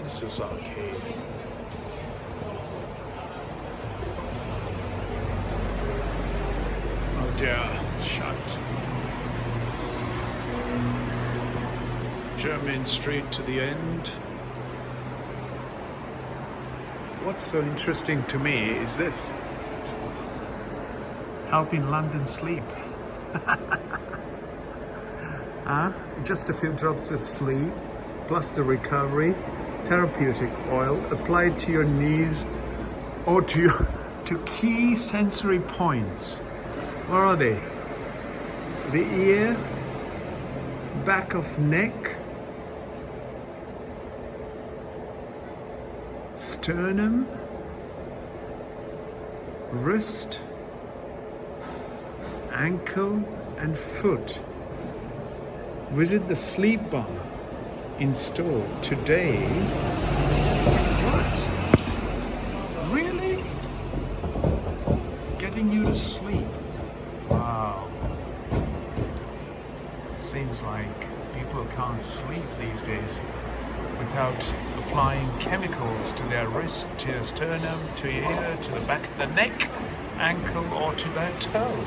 Where's this arcade? Oh dear, shut. German Street to the end. What's so interesting to me is this. Helping London sleep. Just a few drops of sleep, plus the recovery, therapeutic oil applied to your knees or to key sensory points. Where are they? The ear, back of neck, sternum, wrist, ankle and foot. Visit the sleep bar installed today. What? Really? Getting you to sleep. Wow. It seems like people can't sleep these days without applying chemicals to their wrist, to their sternum, to ear, to the back of the neck, ankle or to their toe.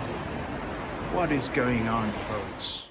What is going on, folks?